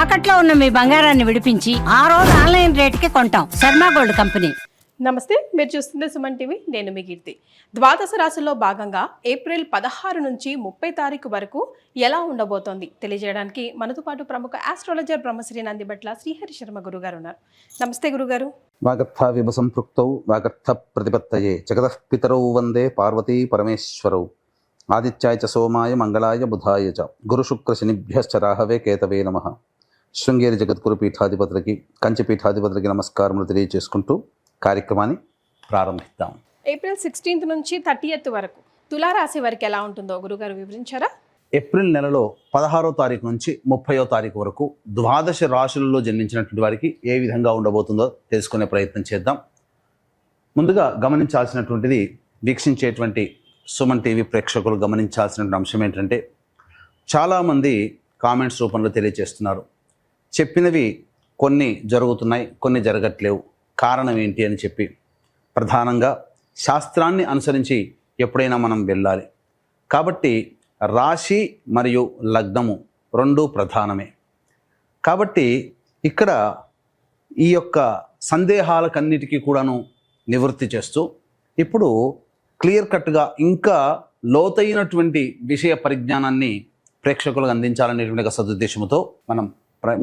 తాకట్లో ఉన్న మీ బంగారాన్ని విడిపించి ఆ రోజు ఆన్లైన్ రేటుకి కొంటాం. Sharma gold company. నమస్తే, మీరు చూస్తుంది సుమన్ టీవీ. నేను మీ కీర్తి. ద్వాదశ రాశుల్లో భాగంగా ఏప్రిల్ 16 నుంచి 30 తారీఖు వరకు ఎలా ఉండబోతోంది తెలియజేయడానికి మనతో పాటు ప్రముఖ ఆస్ట్రాలజర్ బ్రహ్మశ్రీ నందిబట్ల శ్రీహరి శర్మ గురుగారు ఉన్నారు. నమస్తే గురుగారు. వాగర్థ విభ సంపృక్తౌ వాగర్థ ప్రతిపత్తయే జగతః పితరౌ వందే పార్వతీ పరమేశ్వరౌ ఆదిత్యాయ చ సోమాయ మంగళాయ బుధాయ చ గురు శుక్ర శనిభ్యశ్చ రాహవే కేతవే నమః. శృంగేరి జగద్గురు పీఠాధిపతులకి కంచి పీఠాధిపతులకి నమస్కారములు తెలియజేసుకుంటూ కార్యక్రమాన్ని ప్రారంభిద్దాం. ఏప్రిల్ 16 నుంచి 30 వరకు తులారాశి వారికి ఎలా ఉంటుందో గురుగారు వివరించారా? ఏప్రిల్ నెలలో 16వ తారీఖు నుంచి 30వ తారీఖు వరకు ద్వాదశ రాశులలో జన్మించినటువంటి వారికి ఏ విధంగా ఉండబోతుందో తెలుసుకునే ప్రయత్నం చేద్దాం. ముందుగా గమనించాల్సినటువంటిది, వీక్షించేటువంటి సుమన్ టీవీ ప్రేక్షకులు గమనించాల్సినటువంటి అంశం ఏంటంటే, చాలామంది కామెంట్స్ రూపంలో తెలియజేస్తున్నారు, చెప్పినవి కొన్ని జరుగుతున్నాయి, కొన్ని జరగట్లేవు, కారణం ఏంటి అని చెప్పి. ప్రధానంగా శాస్త్రాన్ని అనుసరించి ఎప్పుడైనా మనం వెళ్ళాలి కాబట్టి రాశి మరియు లగ్నము రెండూ ప్రధానమే. కాబట్టి ఇక్కడ ఈ యొక్క సందేహాలకన్నిటికీ కూడాను నివృత్తి చేస్తూ ఇప్పుడు క్లియర్ కట్గా ఇంకా లోతైనటువంటి విషయ పరిజ్ఞానాన్ని ప్రేక్షకులకు అందించాలనేటువంటి ఒక సదుద్దేశంతో మనం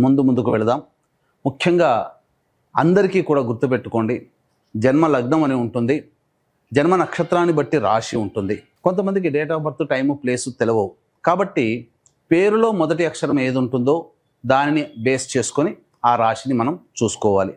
ముందుకు వెళదాం. ముఖ్యంగా అందరికీ కూడా గుర్తుపెట్టుకోండి, జన్మ లగ్నం అని ఉంటుంది, జన్మ నక్షత్రాన్ని బట్టి రాశి ఉంటుంది. కొంతమందికి date of birth, time, place తెలవవు. కాబట్టి పేరులో మొదటి అక్షరం ఏది ఉంటుందో దానిని బేస్ చేసుకొని ఆ రాశిని మనం చూసుకోవాలి.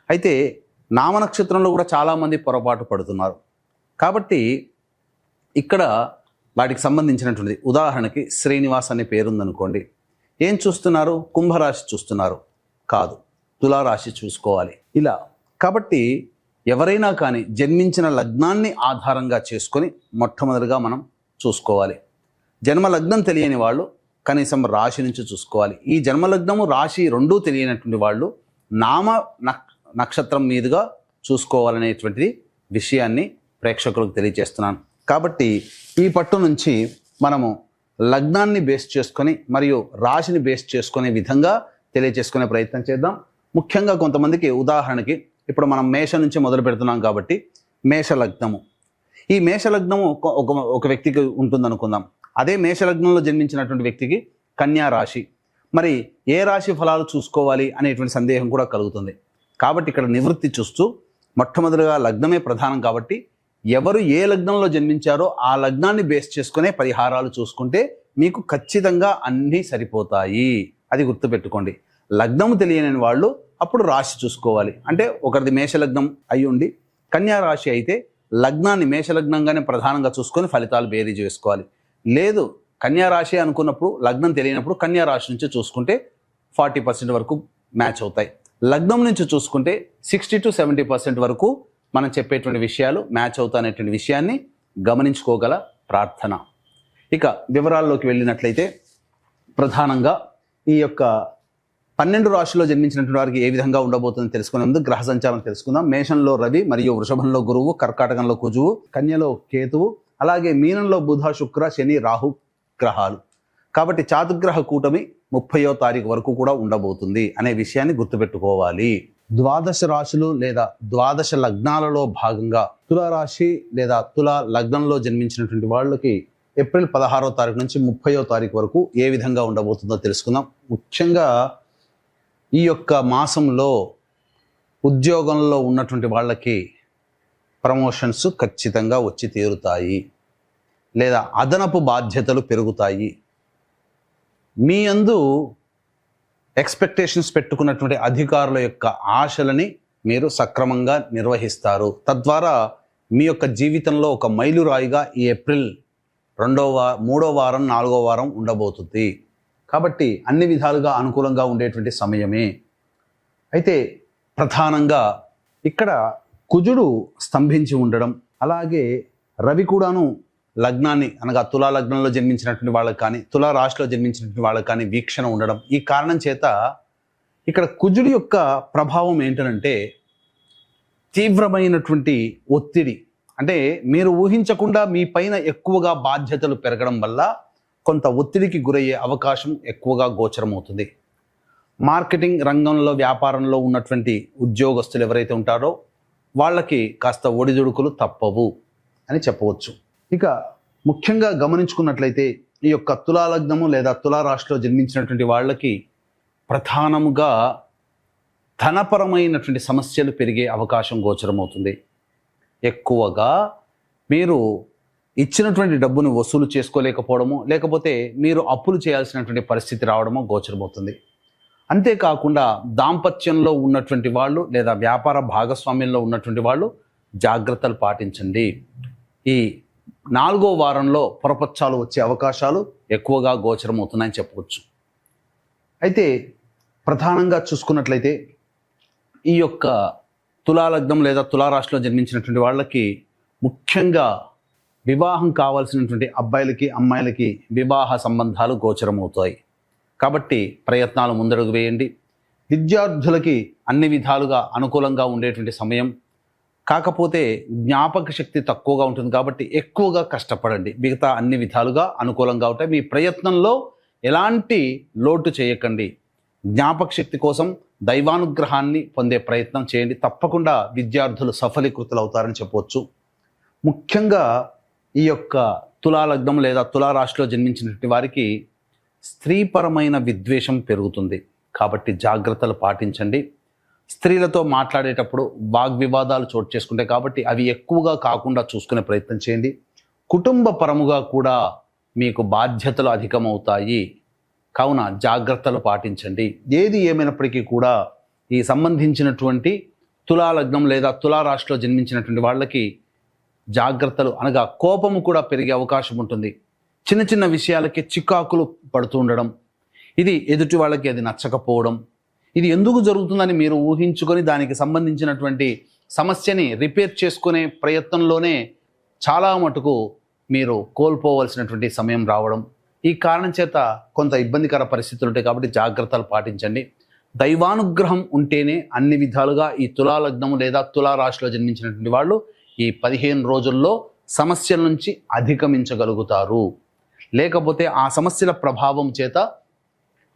అయితే నామ నక్షత్రంలో కూడా చాలామంది పొరపాటు పడుతున్నారు. కాబట్టి ఇక్కడ వాటికి సంబంధించినటువంటిది, ఉదాహరణకి శ్రీనివాస్ అనే పేరుందనుకోండి, ఏం చూస్తున్నారు? కుంభరాశి చూస్తున్నారు, కాదు, తులారాశి చూసుకోవాలి. ఇలా కాబట్టి ఎవరైనా కానీ జన్మించిన లగ్నాన్ని ఆధారంగా చేసుకొని మొట్టమొదటిగా మనం చూసుకోవాలి. జన్మ లగ్నం తెలియని వాళ్ళు కనీసం రాశి నుంచి చూసుకోవాలి. ఈ జన్మలగ్నము రాశి రెండూ తెలియనటువంటి వాళ్ళు నామ నక్షత్రం మీదుగా చూసుకోవాలనేటువంటిది విషయాన్ని ప్రేక్షకులకు తెలియజేస్తున్నాను. కాబట్టి ఈ పట్టు నుంచి మనము లగ్నాన్ని బేస్ చేసుకొని మరియు రాశిని బేస్ చేసుకునే విధంగా తెలియజేసుకునే ప్రయత్నం చేద్దాం. ముఖ్యంగా కొంతమందికి, ఉదాహరణకి ఇప్పుడు మనం మేష నుంచి మొదలు పెడుతున్నాం కాబట్టి మేష లగ్నము, ఈ మేష లగ్నము ఒక వ్యక్తికి ఉంటుందనుకుందాం. అదే మేష లగ్నంలో జన్మించినటువంటి వ్యక్తికి కన్యా రాశి, మరి ఏ రాశి ఫలాలు చూసుకోవాలి అనేటువంటి సందేహం కూడా కలుగుతుంది. కాబట్టి ఇక్కడ నివృత్తి చూస్తూ మొట్టమొదటిగా లగ్నమే ప్రధానం కాబట్టి ఎవరు ఏ లగ్నంలో జన్మించారో ఆ లగ్నాన్ని బేస్ చేసుకునే పరిహారాలు చూసుకుంటే మీకు ఖచ్చితంగా అన్నీ సరిపోతాయి. అది గుర్తుపెట్టుకోండి. లగ్నము తెలియని వాళ్ళు అప్పుడు రాశి చూసుకోవాలి. అంటే ఒకరిది మేషలగ్నం అయి ఉండి కన్యా రాశి అయితే లగ్నాన్ని మేషలగ్నంగానే ప్రధానంగా చూసుకొని ఫలితాలు బేరీజ్ వేసుకోవాలి. లేదు కన్యా రాశి అనుకున్నప్పుడు లగ్నం తెలియనప్పుడు కన్యా రాశి నుంచి చూసుకుంటే 40% వరకు మ్యాచ్ అవుతాయి. లగ్నం నుంచి చూసుకుంటే 60 to 70% వరకు మనం చెప్పేటువంటి విషయాలు మ్యాచ్ అవుతాయనేటువంటి విషయాన్ని గమనించుకోగల ప్రార్థన. ఇక వివరాల్లోకి వెళ్ళినట్లయితే ప్రధానంగా ఈ యొక్క 12 రాశుల్లో జన్మించినటువంటి వారికి ఏ విధంగా ఉండబోతుందో తెలుసుకునే ముందు గ్రహ సంచారం తెలుసుకుందాం. మేషంలో రవి మరియు వృషభంలో గురువు, కర్కాటకంలో కుజువు, కన్యలో కేతువు, అలాగే మీనంలో బుధ, శుక్ర, శని, రాహు గ్రహాలు. కాబట్టి చాతుర్గ్రహ కూటమి 30వ తారీఖు వరకు కూడా ఉండబోతుంది అనే విషయాన్ని గుర్తుపెట్టుకోవాలి. ద్వాదశ రాశులు లేదా ద్వాదశ లగ్నాలలో భాగంగా తులారాశి లేదా తులా లగ్నంలో జన్మించినటువంటి వాళ్ళకి ఏప్రిల్ 16వ తారీఖు నుంచి 30వ తారీఖు వరకు ఏ విధంగా ఉండబోతుందో తెలుసుకుందాం. ముఖ్యంగా ఈ యొక్క మాసంలో ఉద్యోగంలో ఉన్నటువంటి వాళ్ళకి ప్రమోషన్స్ ఖచ్చితంగా వచ్చి తీరుతాయి, లేదా అదనపు బాధ్యతలు పెరుగుతాయి. మీ యందు ఎక్స్పెక్టేషన్స్ పెట్టుకున్నటువంటి అధికారుల యొక్క ఆశలని మీరు సక్రమంగా నిర్వహిస్తారు. తద్వారా మీ యొక్క జీవితంలో ఒక మైలురాయిగా ఈ ఏప్రిల్ 3వ వారం 4వ వారం ఉండబోతుంది. కాబట్టి అన్ని విధాలుగా అనుకూలంగా ఉండేటువంటి సమయమే. అయితే ప్రధానంగా ఇక్కడ కుజుడు స్తంభించి ఉండడం, అలాగే రవి కూడాను లగ్నాన్ని అనగా తులా లగ్నంలో జన్మించినటువంటి వాళ్ళకి కానీ తులా రాశిలో జన్మించినటువంటి వాళ్ళకి కానీ వీక్షణ ఉండడం, ఈ కారణం చేత ఇక్కడ కుజుడి యొక్క ప్రభావం ఏంటంటే తీవ్రమైనటువంటి ఒత్తిడి, అంటే మీరు ఊహించకుండా మీ పైన ఎక్కువగా బాధ్యతలు పెరగడం వల్ల కొంత ఒత్తిడికి గురయ్యే అవకాశం ఎక్కువగా గోచరమవుతుంది. మార్కెటింగ్ రంగంలో వ్యాపారంలో ఉన్నటువంటి ఉద్యోగస్తులు ఎవరైతే ఉంటారో వాళ్ళకి కాస్త ఒడిదుడుకులు తప్పవు అని చెప్పవచ్చు. ఇక ముఖ్యంగా గమనించుకున్నట్లయితే ఈ యొక్క తులా లగ్నము లేదా తులా రాశిలో జన్మించినటువంటి వాళ్ళకి ప్రధానముగా ధనపరమైనటువంటి సమస్యలు పెరిగే అవకాశం గోచరమవుతుంది. ఎక్కువగా మీరు ఇచ్చినటువంటి డబ్బును వసూలు చేసుకోలేకపోవడము, లేకపోతే మీరు అప్పులు చేయాల్సినటువంటి పరిస్థితి రావడము గోచరమవుతుంది. అంతేకాకుండా దాంపత్యంలో ఉన్నటువంటి వాళ్ళు లేదా వ్యాపార భాగస్వామ్యంలో ఉన్నటువంటి వాళ్ళు జాగ్రత్తలు పాటించండి. ఈ 4వ వారంలో పొరపచ్చాలు వచ్చే అవకాశాలు ఎక్కువగా గోచరమవుతున్నాయని చెప్పవచ్చు. అయితే ప్రధానంగా చూసుకున్నట్లయితే ఈ యొక్క తులా లగ్నం లేదా తులా రాశిలో జన్మించినటువంటి వాళ్ళకి ముఖ్యంగా వివాహం కావాల్సినటువంటి అబ్బాయిలకి అమ్మాయిలకి వివాహ సంబంధాలు గోచరమవుతాయి. కాబట్టి ప్రయత్నాలు ముందడుగు వేయండి. విద్యార్థులకి అన్ని విధాలుగా అనుకూలంగా ఉండేటువంటి సమయం. కాకపోతే జ్ఞాపక శక్తి తక్కువగా ఉంటుంది కాబట్టి ఎక్కువగా కష్టపడండి. మిగతా అన్ని విధాలుగా అనుకూలంగా ఉంటాయి. మీ ప్రయత్నంలో ఎలాంటి లోటు చేయకండి. జ్ఞాపక శక్తి కోసం దైవానుగ్రహాన్ని పొందే ప్రయత్నం చేయండి. తప్పకుండా విద్యార్థులు సఫలీకృతులు అవుతారని చెప్పవచ్చు. ముఖ్యంగా ఈ యొక్క తులా లగ్నం లేదా తులా రాశిలో జన్మించినటువంటి వారికి స్త్రీపరమైన విద్వేషం పెరుగుతుంది. కాబట్టి జాగ్రత్తలు పాటించండి. స్త్రీలతో మాట్లాడేటప్పుడు వాగ్వివాదాలు చోటు చేసుకుంటాయి కాబట్టి అవి ఎక్కువగా కాకుండా చూసుకునే ప్రయత్నం చేయండి. కుటుంబ పరముగా కూడా మీకు బాధ్యతలు అధికమవుతాయి. కావున జాగ్రత్తలు పాటించండి. ఏది ఏమైనప్పటికీ కూడా ఈ సంబంధించినటువంటి తులా లగ్నం లేదా తులా రాశిలో జన్మించినటువంటి వాళ్ళకి జాగ్రత్తలు అనగా కోపము కూడా పెరిగే అవకాశం ఉంటుంది. చిన్న చిన్న విషయాలకి చికాకులు పడుతూ ఉండడం, ఇది ఎదుటి వాళ్ళకి అది నచ్చకపోవడం, ఇది ఎందుకు జరుగుతుందని మీరు ఊహించుకొని దానికి సంబంధించినటువంటి సమస్యని రిపేర్ చేసుకునే ప్రయత్నంలోనే చాలా మటుకు మీరు కోల్పోవలసినటువంటి సమయం రావడం, ఈ కారణం చేత కొంత ఇబ్బందికర పరిస్థితులు ఉంటాయి. కాబట్టి జాగ్రత్తలు పాటించండి. దైవానుగ్రహం ఉంటేనే అన్ని విధాలుగా ఈ తులా లగ్నము లేదా తులా రాశిలో జన్మించినటువంటి వాళ్ళు ఈ 15 రోజుల్లో సమస్యల నుంచి అధిగమించగలుగుతారు. లేకపోతే ఆ సమస్యల ప్రభావం చేత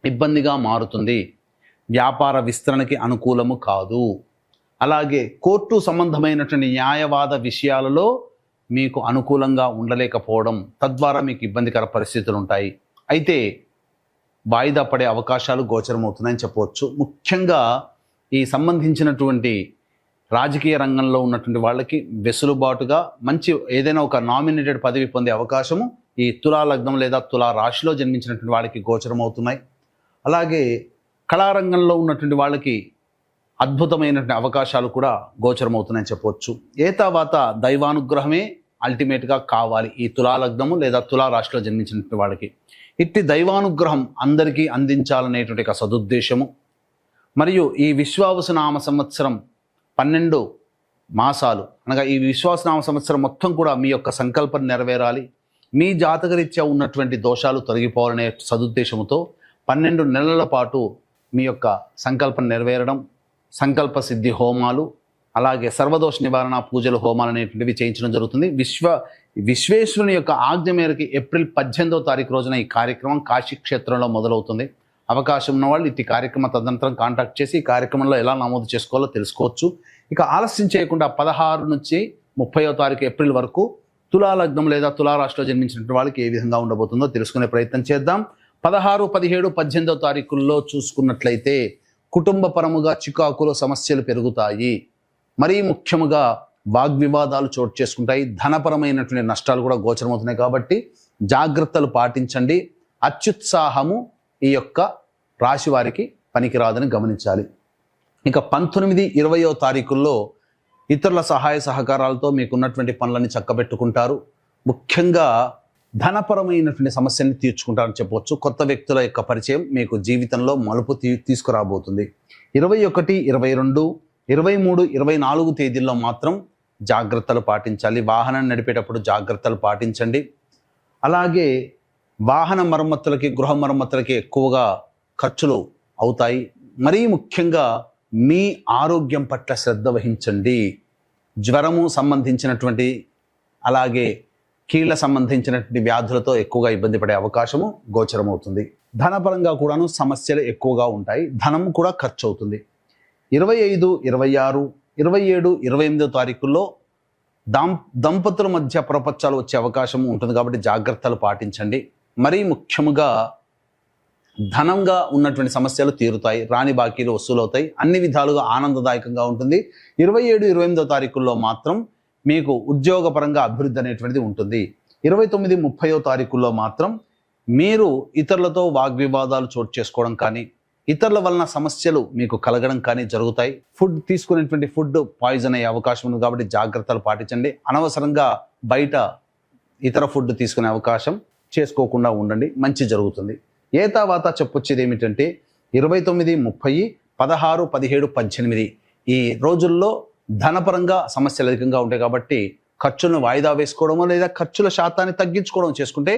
ఇబ్బందిగా మారుతుంది. వ్యాపార విస్తరణకి అనుకూలము కాదు. అలాగే కోర్టు సంబంధమైనటువంటి న్యాయవాద విషయాలలో మీకు అనుకూలంగా ఉండలేకపోవడం, తద్వారా మీకు ఇబ్బందికర పరిస్థితులు ఉంటాయి. అయితే వాయిదా పడే అవకాశాలు గోచరమవుతున్నాయని చెప్పవచ్చు. ముఖ్యంగా ఈ సంబంధించినటువంటి రాజకీయ రంగంలో ఉన్నటువంటి వాళ్ళకి వెసులుబాటుగా మంచి ఏదైనా ఒక నామినేటెడ్ పదవి పొందే అవకాశము ఈ తులా లగ్నం లేదా తులా రాశిలో జన్మించినటువంటి వాళ్ళకి గోచరమవుతున్నాయి. అలాగే కళారంగంలో ఉన్నటువంటి వాళ్ళకి అద్భుతమైనటువంటి అవకాశాలు కూడా గోచరమవుతున్నాయని చెప్పవచ్చు. ఏతావాత దైవానుగ్రహమే అల్టిమేట్గా కావాలి ఈ తులా లగ్నము లేదా తులా రాశిలో జన్మించినటువంటి వాళ్ళకి. ఇట్టి దైవానుగ్రహం అందరికీ అందించాలనేటువంటి ఒక సదుద్దేశము. మరియు ఈ విశ్వావసునామ సంవత్సరం 12 మాసాలు అనగా ఈ విశ్వాసనామ సంవత్సరం మొత్తం కూడా మీ యొక్క సంకల్పం నెరవేరాలి, మీ జాతకరీత్యా ఉన్నటువంటి దోషాలు తొలగిపోవాలనే సదుద్దేశంతో 12 నెలల పాటు మీ యొక్క సంకల్పం నెరవేరడం, సంకల్ప సిద్ధి హోమాలు, అలాగే సర్వదోష నివారణ పూజలు హోమాలు అనేటువంటివి చేయించడం జరుగుతుంది. విశ్వేశ్వరుని యొక్క ఆజ్ఞ మేరకు ఏప్రిల్ 18వ తారీఖు రోజున ఈ కార్యక్రమం కాశీ క్షేత్రంలో మొదలవుతుంది. అవకాశం ఉన్న వాళ్ళు ఇట్టి కార్యక్రమ తదనంతరం కాంటాక్ట్ చేసి ఈ కార్యక్రమంలో ఎలా నమోదు చేసుకోవాలో తెలుసుకోవచ్చు. ఇక ఆలస్యం చేయకుండా 16 నుంచి 30వ తారీఖు ఏప్రిల్ వరకు తులా లగ్నం లేదా తులా రాశిలో జన్మించినటువంటి వాళ్ళకి ఏ విధంగా ఉండబోతుందో తెలుసుకునే ప్రయత్నం చేద్దాం. 16, 17, 18వ తారీఖుల్లో చూసుకున్నట్లయితే కుటుంబ పరముగా చికాకులు సమస్యలు పెరుగుతాయి. మరీ ముఖ్యముగా వాగ్వివాదాలు చోటు చేసుకుంటాయి. ధనపరమైనటువంటి నష్టాలు కూడా గోచరమవుతున్నాయి. కాబట్టి జాగ్రత్తలు పాటించండి. అత్యుత్సాహము ఈ యొక్క రాశి వారికి పనికిరాదని గమనించాలి. ఇక 19, 20వ తారీఖుల్లో ఇతరుల సహాయ సహకారాలతో మీకున్నటువంటి పనులని చక్కబెట్టుకుంటారు. ముఖ్యంగా ధనపరమైనటువంటి సమస్యని తీర్చుకుంటారని చెప్పవచ్చు. కొత్త వ్యక్తుల యొక్క పరిచయం మీకు జీవితంలో మలుపు తీసుకురాబోతుంది. 21, 22, 23, 24 తేదీల్లో మాత్రం జాగ్రత్తలు పాటించాలి. వాహనాన్ని నడిపేటప్పుడు జాగ్రత్తలు పాటించండి. అలాగే వాహన మరమ్మతులకి, గృహ మరమ్మతులకి ఎక్కువగా ఖర్చులు అవుతాయి. మరీ ముఖ్యంగా మీ ఆరోగ్యం పట్ల శ్రద్ధ వహించండి. జ్వరము సంబంధించినటువంటి అలాగే కీళ్ళ సంబంధించినటువంటి వ్యాధులతో ఎక్కువగా ఇబ్బంది పడే అవకాశము గోచరమవుతుంది. ధనపరంగా కూడాను సమస్యలు ఎక్కువగా ఉంటాయి. ధనం కూడా ఖర్చు అవుతుంది. 25, 26, 27, 28 తారీఖుల్లో దంపతుల మధ్య ప్రపంచాలు వచ్చే అవకాశం ఉంటుంది కాబట్టి జాగ్రత్తలు పాటించండి. మరీ ముఖ్యముగా ధనంగా ఉన్నటువంటి సమస్యలు తీరుతాయి, రాని బాకీలు వసూలవుతాయి, అన్ని విధాలుగా ఆనందదాయకంగా ఉంటుంది. 27, 28 తారీఖుల్లో మాత్రం మీకు ఉద్యోగపరంగా అభివృద్ధి అనేటువంటిది ఉంటుంది. 29, 30 తారీఖుల్లో మాత్రం మీరు ఇతరులతో వాగ్వివాదాలు చోటు చేసుకోవడం కానీ, ఇతరుల వలన సమస్యలు మీకు కలగడం కానీ జరుగుతాయి. ఫుడ్ తీసుకునేటువంటి ఫుడ్ పాయిజన్ అయ్యే అవకాశం ఉంది కాబట్టి జాగ్రత్తలు పాటించండి. అనవసరంగా బయట ఇతర ఫుడ్ తీసుకునే అవకాశం చేసుకోకుండా ఉండండి, మంచి జరుగుతుంది. ఏ తర్వాత చెప్పొచ్చేది ఏమిటంటే 29, 30, 16, 17, 18 ఈ రోజుల్లో ధనపరంగా సమస్యలు అధికంగా ఉంటాయి కాబట్టి ఖర్చులను వాయిదా వేసుకోవడమో లేదా ఖర్చుల శాతాన్ని తగ్గించుకోవడం చేసుకుంటే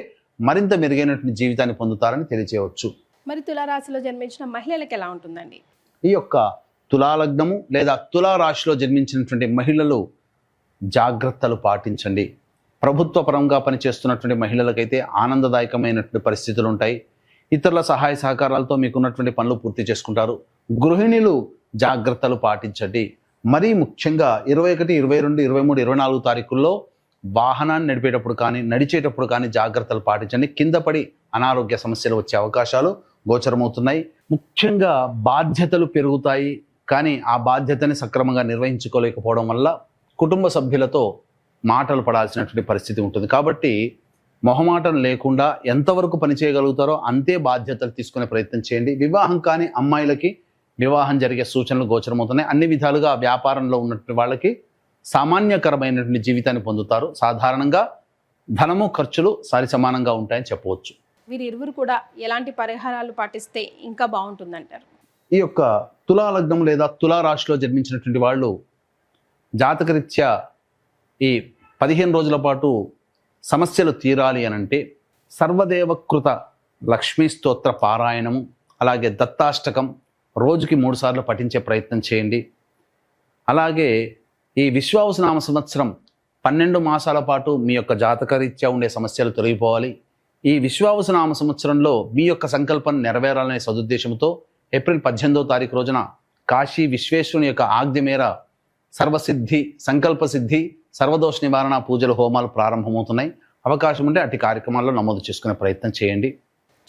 మరింత మెరుగైనటువంటి జీవితాన్ని పొందుతారని తెలియజేయవచ్చు. మరి తులారాశిలో జన్మించిన మహిళలకు ఎలా ఉంటుందండి? ఈ యొక్క తులాలగ్నము లేదా తులారాశిలో జన్మించినటువంటి మహిళలు జాగ్రత్తలు పాటించండి. ప్రభుత్వ పరంగా పనిచేస్తున్నటువంటి మహిళలకైతే ఆనందదాయకమైనటువంటి పరిస్థితులు ఉంటాయి. ఇతరుల సహాయ సహకారాలతో మీకున్నటువంటి పనులు పూర్తి చేసుకుంటారు. గృహిణులు జాగ్రత్తలు పాటించండి. మరీ ముఖ్యంగా 21, 22, 23, 24 తారీఖుల్లో వాహనాన్ని నడిపేటప్పుడు కానీ నడిచేటప్పుడు కానీ జాగ్రత్తలు పాటించండి. కింద పడి అనారోగ్య సమస్యలు వచ్చే అవకాశాలు గోచరమవుతున్నాయి. ముఖ్యంగా బాధ్యతలు పెరుగుతాయి, కానీ ఆ బాధ్యతని సక్రమంగా నిర్వహించుకోలేకపోవడం వల్ల కుటుంబ సభ్యులతో మాటలు పడాల్సినటువంటి పరిస్థితి ఉంటుంది. కాబట్టి మొహమాటం లేకుండా ఎంతవరకు పని చేయగలుగుతారో అంతే బాధ్యతలు తీసుకునే ప్రయత్నం చేయండి. వివాహం కాని అమ్మాయిలకి వివాహం జరిగే సూచనలు గోచరమవుతున్నాయి. అన్ని విధాలుగా వ్యాపారంలో ఉన్నటువంటి వాళ్ళకి సామాన్యకరమైనటువంటి జీవితాన్ని పొందుతారు. సాధారణంగా ధనము ఖర్చులు సరిసమానంగా ఉంటాయని చెప్పవచ్చు. వీరిరువురు కూడా ఎలాంటి పరిహారాలు పాటిస్తే ఇంకా బాగుంటుందంటారు? ఈ యొక్క తులాలగ్నం లేదా తులారాశిలో జన్మించినటువంటి వాళ్ళు జాతకరీత్యా ఈ 15 రోజుల పాటు సమస్యలు తీరాలి అనంటే సర్వదేవకృత లక్ష్మీ స్తోత్ర పారాయణము, అలాగే దత్తాష్టకం రోజుకి 3 సార్లు పఠించే ప్రయత్నం చేయండి. అలాగే ఈ విశ్వావసునామ సంవత్సరం 12 మాసాల పాటు మీ యొక్క జాతకరీత్యా ఉండే సమస్యలు తొలగిపోవాలి. ఈ విశ్వావసునామ సంవత్సరంలో మీ యొక్క సంకల్పం నెరవేరాలనే సదుద్దేశంతో ఏప్రిల్ 18వ తారీఖు రోజున కాశీ విశ్వేశ్వరుని యొక్క ఆజ్ఞ మేర సర్వసిద్ధి, సంకల్పసిద్ధి, సర్వదోష నివారణ పూజలు, హోమాలు ప్రారంభమవుతున్నాయి. అవకాశం ఉంటే అట్టి కార్యక్రమాల్లో నమోదు చేసుకునే ప్రయత్నం చేయండి.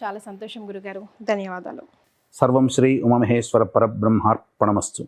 చాలా సంతోషం గురుగారు, ధన్యవాదాలు. సర్వం శ్రీ ఉమామహేశ్వర పరబ్రహ్మార్పణమస్తు.